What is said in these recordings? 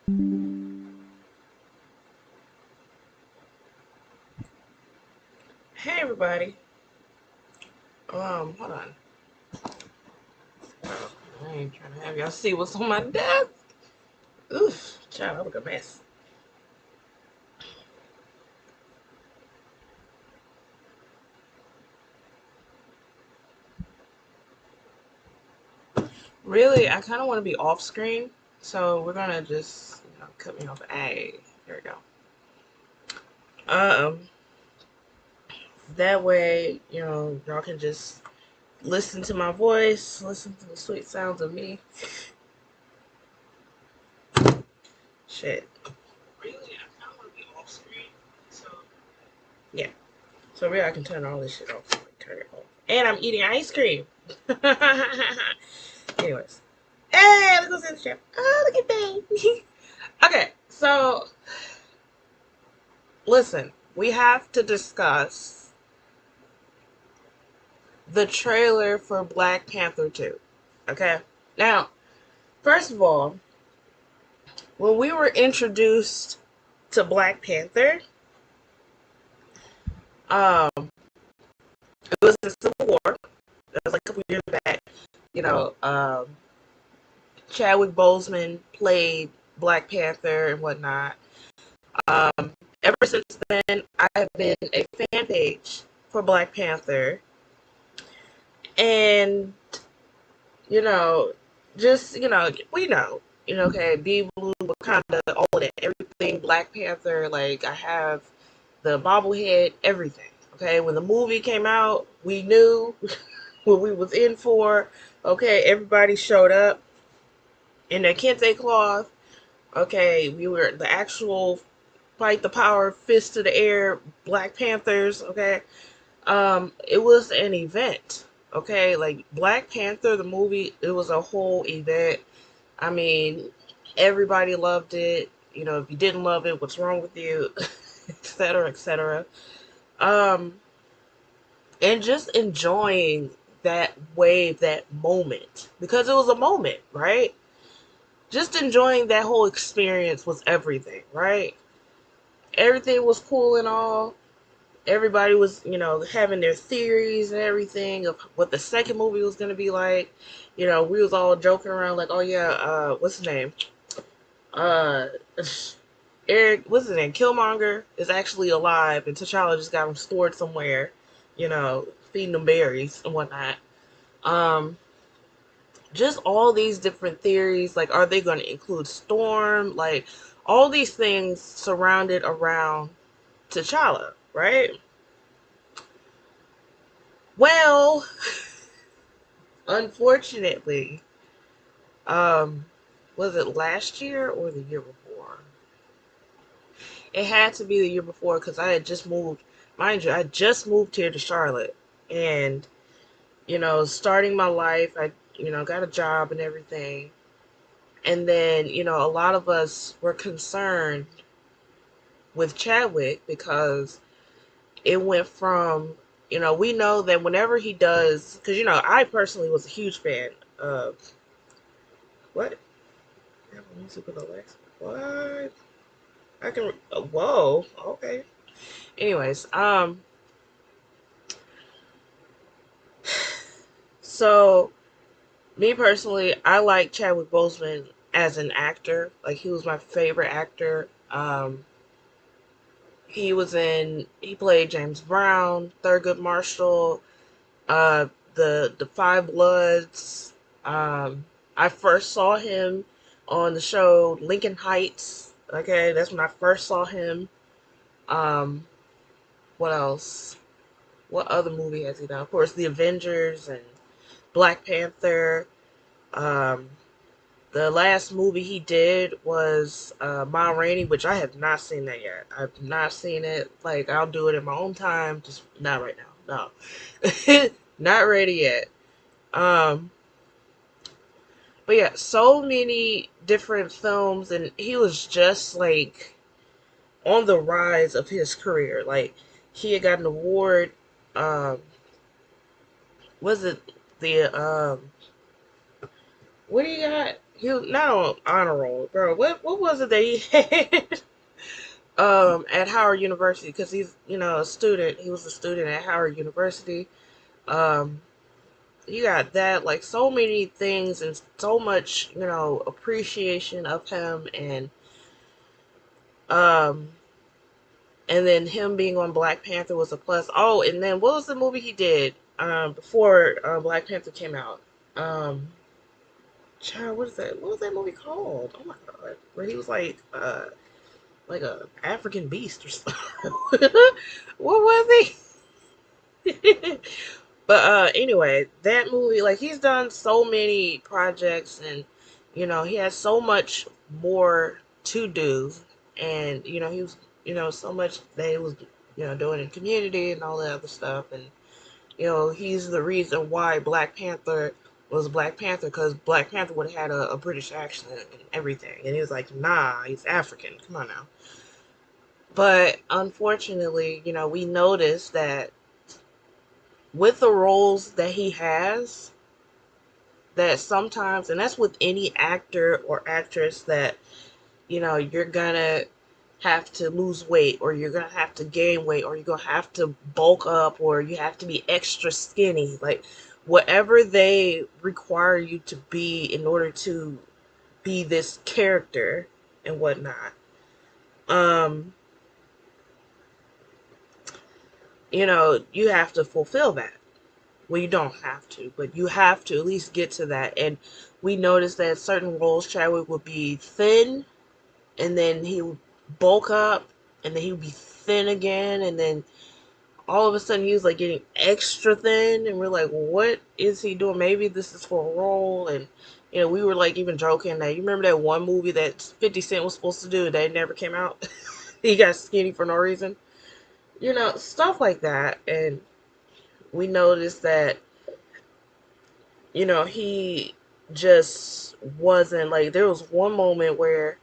Hey everybody. Hold on. I ain't trying to have y'all see what's on my desk. Oof, child, I look a mess. Really, I kind of want to be off screen, so we're gonna just cut me off. Hey, there we go. Um, that way, y'all can just listen to my voice, listen to the sweet sounds of me. Shit. Really, I kind of want to be off screen, so yeah. So really, I can turn all this shit off. Like, turn it off. And I'm eating ice cream. Anyways. Hey, let's go see the show. Oh, look at that. Okay, so listen, we have to discuss the trailer for Black Panther 2. Okay? Now, first of all, when we were introduced to Black Panther, um, it was the Civil War. That was like a couple years back. You know, Chadwick Boseman played Black Panther and whatnot. Ever since then, I have been a fan page for Black Panther. And, you know, just, we know, okay, Be Blue, Wakanda, all of that, everything, Black Panther, like, I have the bobblehead, everything, okay? When the movie came out, we knew what we was in for, okay? Everybody showed up in their kente cloth, okay? We were the actual fight the power, fist to the air, Black Panthers, okay? It was an event, okay? Like Black Panther, the movie, it was a whole event. I mean, everybody loved it. If you didn't love it, what's wrong with you? Etc. Etc. Um, and just enjoying that wave, that moment, because it was a moment, right? Just enjoying that whole experience was everything, right? Everything was cool and all. Everybody was, having their theories and everything of what the second movie was going to be like. We was all joking around like, oh yeah, what's his name? Uh, Eric, what's his name? Killmonger is actually alive, and T'Challa just got him stored somewhere, feeding them berries and whatnot. Um, just all these different theories, like, are they going to include Storm? Like, all these things surrounded around T'Challa, right? Well, unfortunately, um, was it last year or the year before? It had to be the year before because I had just moved. Mind you, I just moved here to Charlotte, and starting my life. I got a job and everything, and then a lot of us were concerned with Chadwick because it went from we know that whenever he does, because I personally was a huge fan of what. Apple Music with Alexa. What? I can. Whoa. Okay. Anyways, so me personally, I like Chadwick Boseman as an actor. Like he was my favorite actor. He played James Brown, Thurgood Marshall, the Five Bloods. I first saw him on the show Lincoln Heights. Okay, that's when I first saw him. Um, what else? What other movie has he done? Of course, The Avengers and Black Panther. Um, the last movie he did was Ma Rainey, which I have not seen that yet. I've not seen it. Like I'll do it in my own time, just not right now. No, not ready yet. Um, but yeah, so many different films, and he was just like on the rise of his career. Like he had got an award. Um, was it the what do you got? he was not on honor roll, bro. What was it that he had at Howard University? Because he's a student. He was a student at Howard University. Um, you got that, like so many things and so much appreciation of him, um and then him being on Black Panther was a plus. Oh, and then what was the movie he did before Black Panther came out? Um, Child, what is that? What was that movie called? Oh my god, where he was like a African beast or something. What was he? But anyway, that movie, like he's done so many projects, and he has so much more to do, and he was so much that he was doing in community and all that other stuff, and he's the reason why Black Panther was Black Panther, because Black Panther would have had a British accent and everything, and he was like, nah, he's African, come on now. But unfortunately, we noticed that with the roles that he has, that sometimes, and that's with any actor or actress, that you're gonna have to lose weight, or you're gonna have to gain weight, or you're gonna have to bulk up, or you have to be extra skinny, like whatever they require you to be in order to be this character and whatnot. um you have to fulfill that. Well, you don't have to, but you have to at least get to that. And we noticed that certain roles, Chadwick would be thin, and then he would bulk up, and then he would be thin again, and then all of a sudden he was like getting extra thin, and we're like, what is he doing? Maybe this is for a role. And we were like even joking that, you remember that one movie that 50 Cent was supposed to do that never came out? He got skinny for no reason. Stuff like that. And we noticed that he just wasn't like, there was one moment where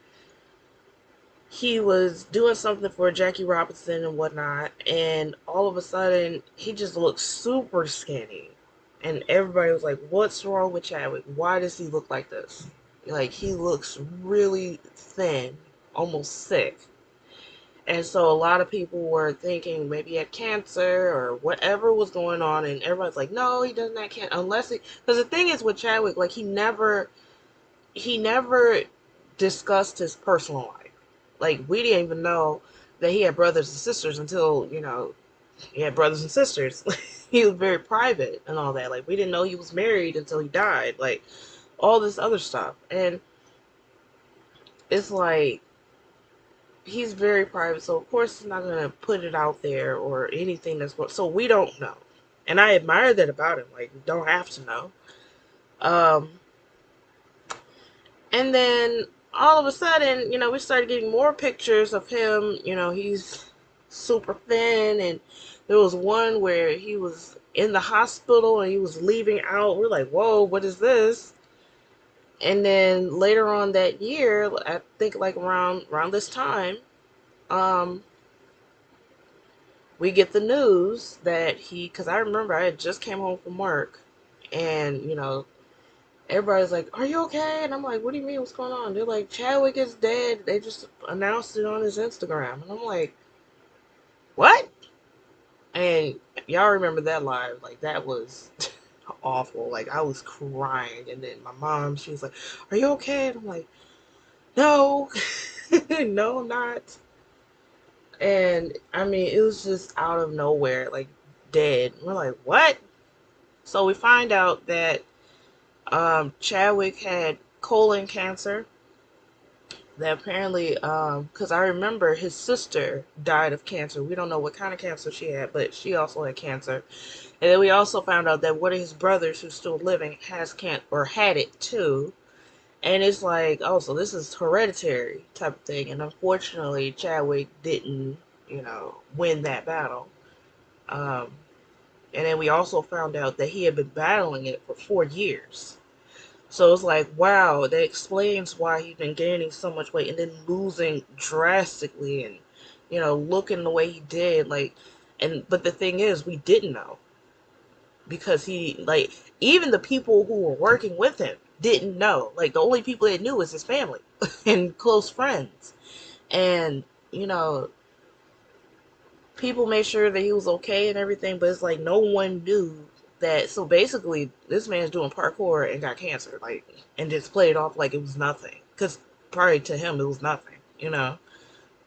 he was doing something for Jackie Robinson and whatnot, and all of a sudden he just looked super skinny. And everybody was like, what's wrong with Chadwick? Why does he look like this? Like, he looks really thin, almost sick. And so a lot of people were thinking maybe he had cancer or whatever was going on, and everybody's like, no, he doesn't have cancer, unless he, because the thing is with Chadwick, like he never discussed his personal life. Like, we didn't even know that he had brothers and sisters until he had brothers and sisters. He was very private and all that. Like, we didn't know he was married until he died. Like, all this other stuff. And it's like, he's very private, so of course he's not gonna put it out there or anything so we don't know. And I admire that about him. Like, we don't have to know. Um, and then all of a sudden, we started getting more pictures of him. He's super thin, and there was one where he was in the hospital and he was leaving out. We're like, whoa, what is this? And then later on that year, I think like around this time, um, we get the news that because I remember I had just came home from work, and everybody's like, are you okay? And I'm like, what do you mean, what's going on? They're like, Chadwick is dead. They just announced it on his Instagram. And I'm like, what? And y'all remember that live? Like, that was awful. Like, I was crying. And then my mom, she was like, are you okay? And I'm like, no. No, I'm not. And I mean, it was just out of nowhere, like, dead. We're like, what? So we find out that Chadwick had colon cancer. That apparently, because I remember his sister died of cancer. We don't know what kind of cancer she had, but she also had cancer. And then we also found out that one of his brothers, who's still living, has cancer or had it too. And it's like, oh, so this is hereditary type of thing. And unfortunately, Chadwick didn't, win that battle. Um, and then we also found out that he had been battling it for 4 years. So it's like, wow, that explains why he's been gaining so much weight and then losing drastically, and, looking the way he did. Like, but the thing is, we didn't know, because he, like, even the people who were working with him didn't know. Like, the only people that knew was his family and close friends. And, you know, people made sure that he was okay and everything, but it's like no one knew that. So basically, this man's doing parkour and got cancer, like, and just played it off like it was nothing. Because probably to him, it was nothing, you know?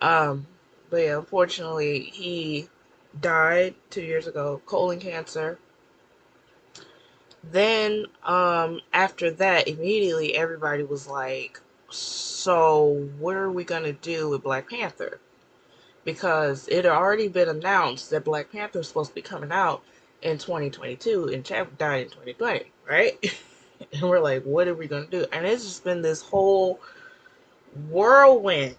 Um, but yeah, unfortunately, he died 2 years ago, colon cancer. Then, after that, immediately everybody was like, so what are we gonna do with Black Panther? Because it had already been announced that Black Panther was supposed to be coming out in 2022, and Chadwick died in 2020, right? And we're like, what are we gonna do? And it's just been this whole whirlwind.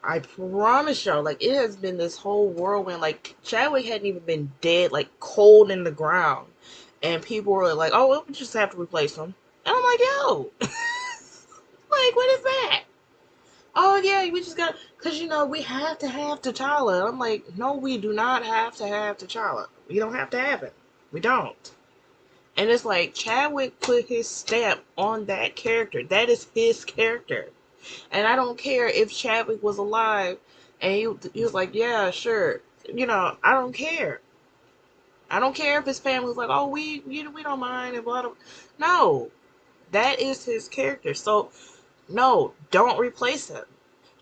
I promise y'all, like, it has been this whole whirlwind. Like, Chadwick hadn't even been dead, like, cold in the ground. And people were like, oh, well, we just have to replace him. And I'm like, yo, like, what is that? Oh, yeah, we just got, because, you know, we have to have T'Challa. I'm like, no, we do not have to have T'Challa. We don't have to have it. We don't. And it's like, Chadwick put his stamp on that character. That is his character. And I don't care if Chadwick was alive and he was like, yeah, sure. You know, I don't care. I don't care if his family was like, oh, we don't mind and blah, blah. No, that is his character. So, no, don't replace him.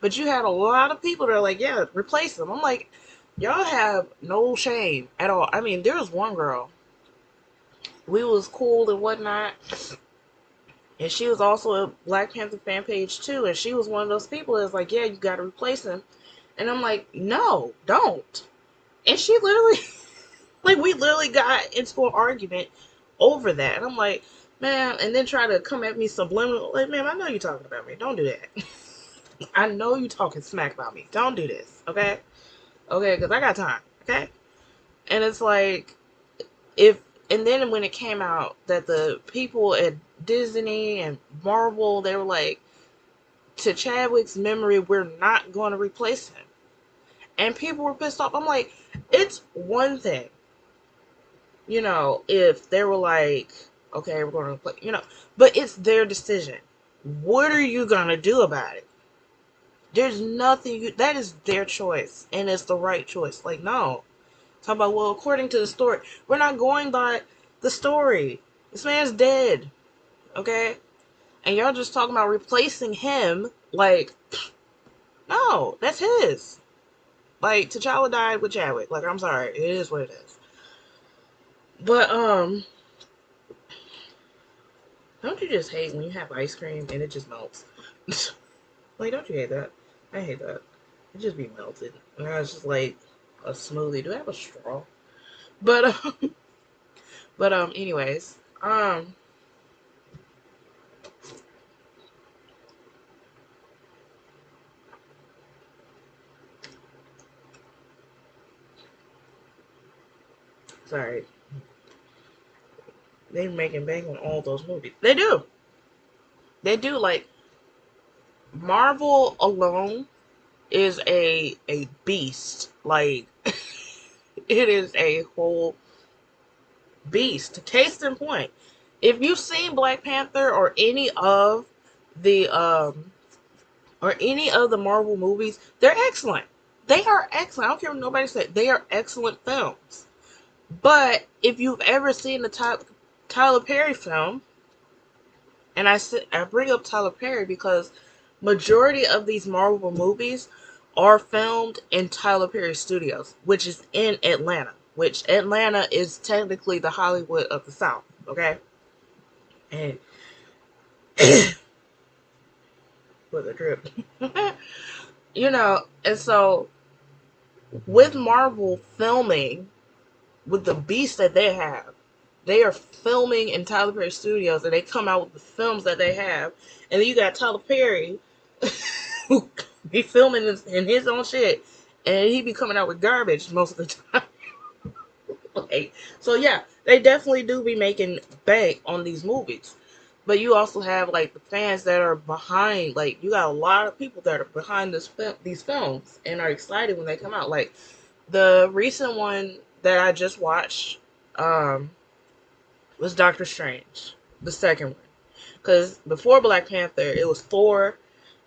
But you had a lot of people that are like, yeah, replace him. I'm like, y'all have no shame at all. I mean, there was one girl. We was cool and whatnot. And she was also a Black Panther fan page too. And she was one of those people that's like, yeah, you got to replace him. And I'm like, no, don't. And she literally, like, we literally got into an argument over that. And I'm like, man, and then try to come at me subliminal. Like, man, I know you're talking about me. Don't do that. I know you talking smack about me. Don't do this, okay? Okay, because I got time, okay? And it's like, if, and then when it came out that the people at Disney and Marvel, they were like, to Chadwick's memory, we're not going to replace him. And people were pissed off. I'm like, it's one thing, you know, if they were like, okay, we're going to play, you know, but it's their decision. What are you going to do about it? There's nothing that is their choice, and it's the right choice. Like, no. Talk about, well, according to the story, we're not going by the story. This man's dead, okay? And y'all just talking about replacing him, like, no, that's his. Like, T'Challa died with Chadwick. Like, I'm sorry, it is what it is. But, don't you just hate when you have ice cream and it just melts? Like, don't you hate that? I hate that. It just be melted. And I was just like, a smoothie. Do I have a straw? But, anyways, sorry. They making bank on all those movies. They do. They do. Like, Marvel alone is a beast. Like, it is a whole beast. Case in point, if you've seen Black Panther the or any of the Marvel movies, they're excellent. They are excellent. I don't care what nobody said. They are excellent films. But if you've ever seen the Tyler Perry film, and I bring up Tyler Perry because majority of these Marvel movies are filmed in Tyler Perry Studios, which is in Atlanta. Which Atlanta is technically the Hollywood of the South, okay? And with a drip. You know, and so with Marvel filming, with the beast that they have, they are filming in Tyler Perry Studios, and they come out with the films that they have, and then you got Tyler Perry who be filming in his own shit, and he be coming out with garbage most of the time. Like, so yeah, they definitely do be making bank on these movies. But you also have like the fans that are behind. Like, you got a lot of people that are behind these films and are excited when they come out. Like, the recent one that I just watched, was Doctor Strange, the second one. Because before Black Panther, it was Thor,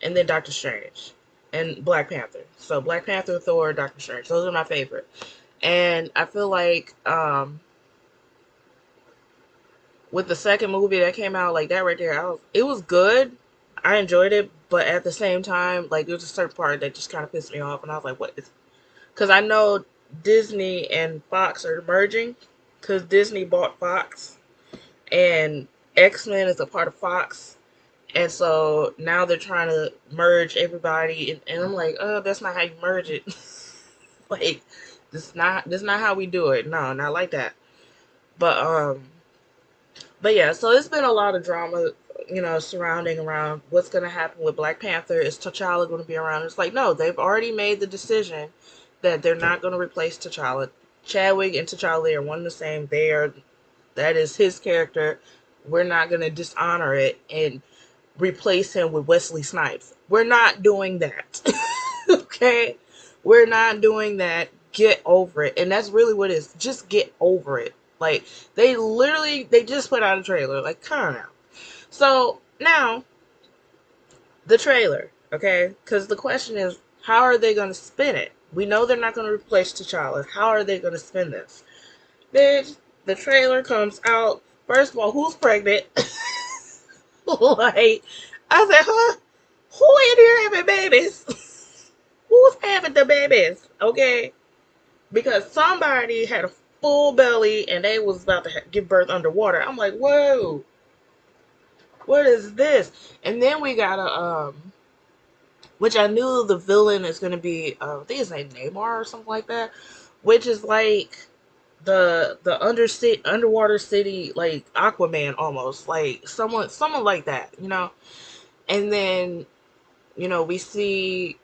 and then Doctor Strange, and Black Panther. So Black Panther, Thor, Doctor Strange. Those are my favorite. And I feel like with the second movie that came out, like that right there, it was good. I enjoyed it, but at the same time, like there was a certain part that just kind of pissed me off, and I was like, "What is?" Because I know Disney and Fox are merging, because Disney bought Fox, and X-Men is a part of Fox, and so now they're trying to merge everybody, and I'm like, "Oh, that's not how you merge it." Like, this not how we do it. No, not like that. But but yeah, so it's been a lot of drama, surrounding around what's gonna happen with Black Panther. Is T'Challa gonna be around? It's like, no, they've already made the decision that they're not gonna replace T'Challa. Chadwick and T'Challa are one and the same. That is his character. We're not gonna dishonor it and replace him with Wesley Snipes. We're not doing that. Okay? We're not doing that. Get over it. And that's really what it is. Just get over it. Like, they just put out a trailer. Like, come on now. So, now, the trailer, okay? Because the question is, how are they going to spin it? We know they're not going to replace T'Challa. How are they going to spin this? Bitch, the trailer comes out. First of all, who's pregnant? Like, I said, huh? Who in here having babies? Who's having the babies? Okay? Because somebody had a full belly and they was about to give birth underwater. I'm like, whoa, what is this? And then we got which I knew the villain is gonna be, I think his name Namor or something like that, which is like the underwater city, like Aquaman almost, like someone like that, And then we see,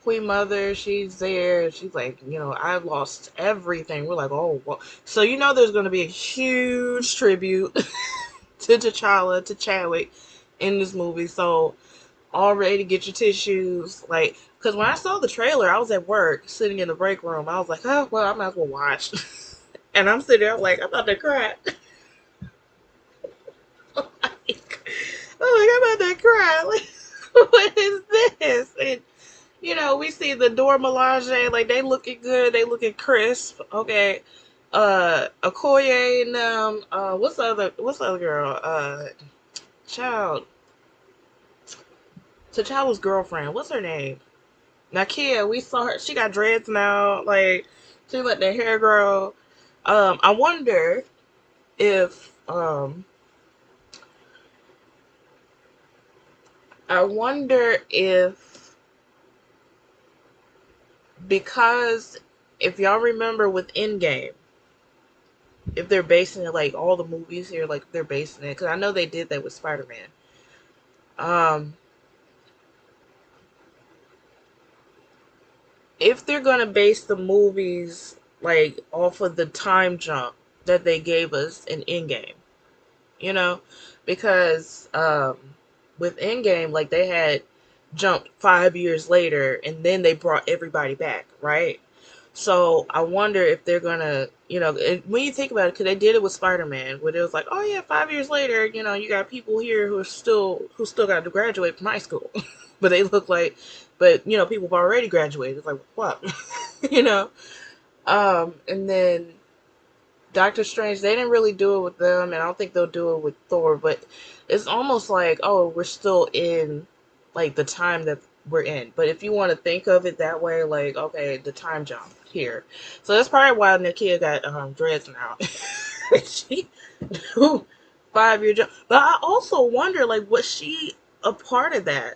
Queen Mother, she's there. She's like, I've lost everything. We're like, oh, well. So, there's going to be a huge tribute to T'Challa, to Chadwick in this movie. So, already get your tissues. Like, because when I saw the trailer, I was at work, sitting in the break room. I was like, oh, well, I might as well watch. And I'm sitting there, like, I'm about to cry. I'm about to cry. Like, what is this? And we see the Dora Milaje, like they looking good, they looking crisp. Okay. Okoye and what's the other girl? Child. T'Challa's girlfriend. What's her name? Nakia, we saw her, she got dreads now, like she let their hair grow. I wonder if I wonder if because if y'all remember with Endgame, if they're basing it, like all the movies here, like they're basing it, because I know they did that with Spider-Man. Um, if they're gonna base the movies like off of the time jump that they gave us in Endgame, you know, because with Endgame, like they had jumped 5 years later, and then they brought everybody back, right? So I wonder if they're gonna, when you think about it, because they did it with Spider-Man, where it was like, oh yeah, 5 years later, you got people here who still got to graduate from high school, but they look like, but people have already graduated. It's like what, you know? And then Doctor Strange, they didn't really do it with them, and I don't think they'll do it with Thor. But it's almost like, oh, we're still in like the time that we're in. But if you want to think of it that way, like okay, the time jump here. So that's probably why Nakia got dreads now. She do 5 year jump. But I also wonder, like, was she a part of that?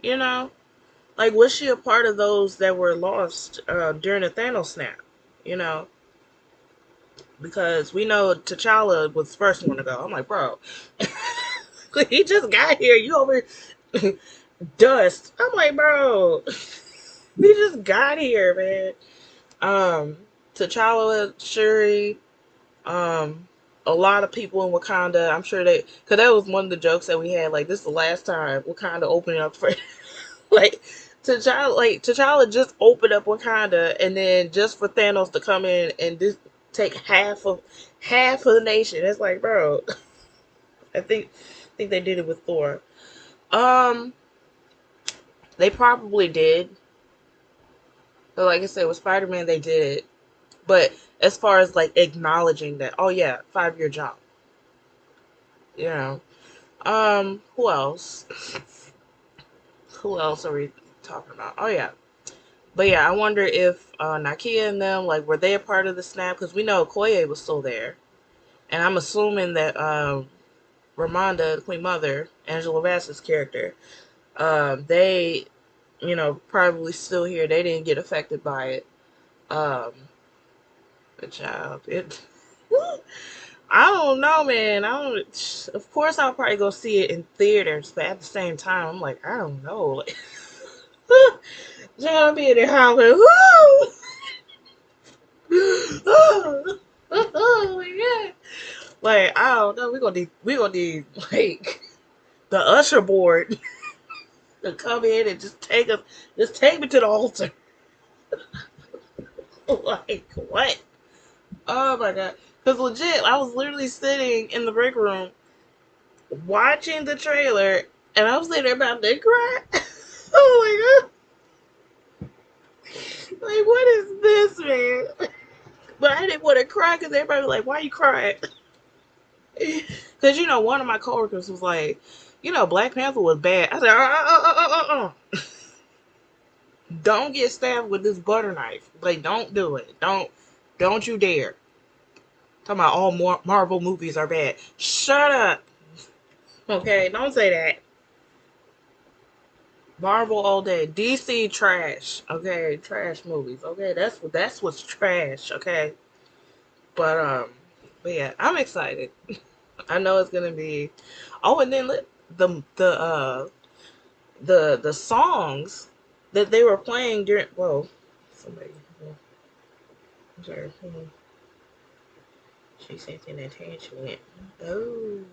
You know, like was she a part of those that were lost during the Thanos snap? You know, because we know T'Challa was the first one to go. I'm like, bro, he just got here. You over dust. I'm like, bro, he just got here, man. T'Challa, Shuri, um, a lot of people in Wakanda. I'm sure because that was one of the jokes that we had. Like, this is the last time Wakanda opening up for, like, T'Challa just opened up Wakanda, and then just for Thanos to come in and just take half of the nation. It's like, bro, I think they did it with Thor. Um, they probably did. But like I said, with Spider Man, they did it. But as far as like acknowledging that, oh yeah, 5 year jump. You know. Who else? Who else are we talking about? Oh yeah. But yeah, I wonder if Nakia and them, like, were they a part of the snap? Because we know Okoye was still there. And I'm assuming that Ramonda, the Queen Mother, Angela Bassett's character, they, probably still here. They didn't get affected by it. Um, but child, it. I don't know, man. I don't. Of course, I'll probably go see it in theaters, but at the same time, I'm like, I don't know. Like, John being there hollering, woo! Oh, my God. Like, I don't know. We gonna need like the usher board to come in and just take me to the altar. Like what? Oh my God. Because legit, I was literally sitting in the break room watching the trailer, and I was sitting there about to cry. Oh my God. Like, what is this, man? But I didn't want to cry because everybody was like, why are you crying? Because, one of my coworkers was like, Black Panther was bad. I said, don't get stabbed with this butter knife. Like, don't do it. Don't you dare. Talking about all Marvel movies are bad. Shut up. Okay, don't say that. Marvel all day. DC trash. Okay, trash movies. Okay, that's what's trash. Okay, but but yeah, I'm excited. I know it's gonna be. Oh, and then the songs that they were playing during. Whoa, somebody. I'm sorry. She sent an attachment. Oh,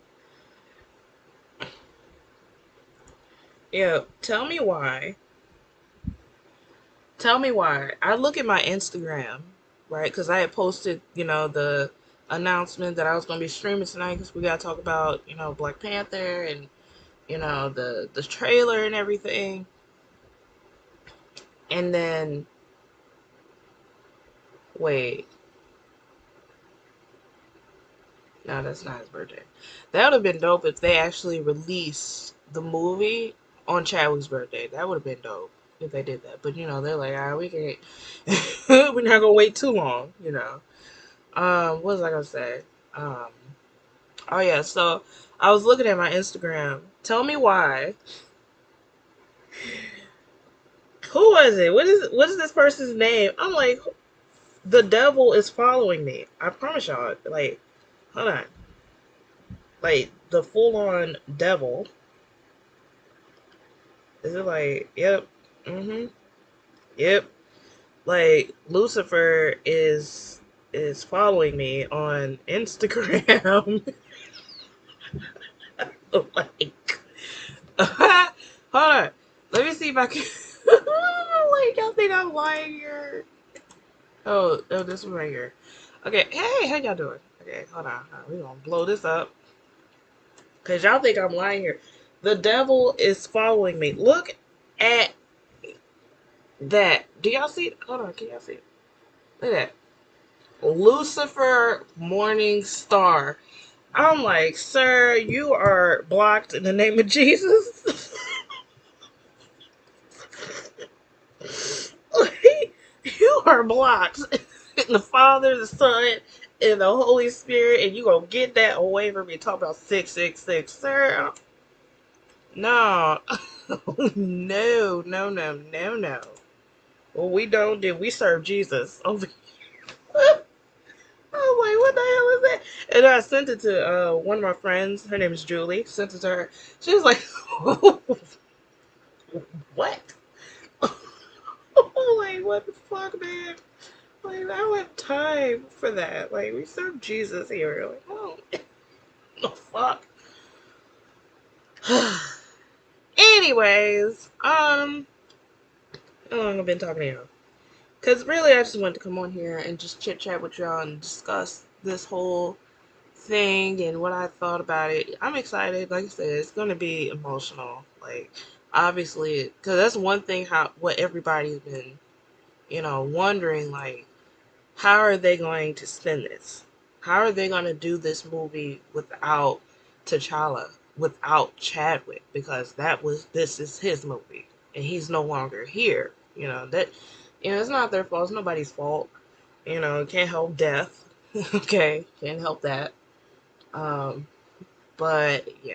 yeah. Tell me why. Tell me why. I look at my Instagram, right? Because I had posted, the announcement that I was going to be streaming tonight because we got to talk about, Black Panther and, the trailer and everything. And then, wait, no, that's not his birthday. That would have been dope if they actually released the movie on Chadwick's birthday. That would have been dope if they did that. But, they're like, we can't, we're not going to wait too long. What was I going to say? Um, Oh yeah, so I was looking at my Instagram. Tell me why. Who was it? What is this person's name? I'm like, the devil is following me. I promise y'all. Like, hold on. Like the full on devil. Is it like, yep. Mm-hmm. Yep. Like Lucifer is following me on Instagram. Like hold on. Let me see if I can like y'all think I'm lying here. Oh, this one right here. Okay, hey, how y'all doing? Okay, hold on. We gonna blow this up. Cause y'all think I'm lying here. The devil is following me. Look at that. Do y'all see it? Hold on, can y'all see it? Look at that. Lucifer Morning Star. I'm like, sir, you are blocked in the name of Jesus. You are blocked. The Father, the Son, and the Holy Spirit, and you gonna get that away from me. Talk about 666, sir. No, no, no, no, no, no. What we don't do, we serve Jesus. Over here. I'm like, what the hell is that? And I sent it to one of my friends. Her name is Julie. Sent it to her. She was like, what? I'm like, what the fuck, man? Like, I don't have time for that. Like, we serve Jesus here. Like, oh, the fuck. Anyways, how long I've been talking to y'all? Cause really, I just wanted to come on here and just chit chat with y'all and discuss this whole thing and what I thought about it, I'm excited. Like I said, it's going to be emotional. Like, obviously, because that's one thing how what everybody's been, wondering. Like, how are they going to spin this? How are they going to do this movie without T'Challa, without Chadwick? Because this is his movie, and he's no longer here. It's not their fault. It's nobody's fault. Can't help death. Okay, can't help that. Um, but yeah.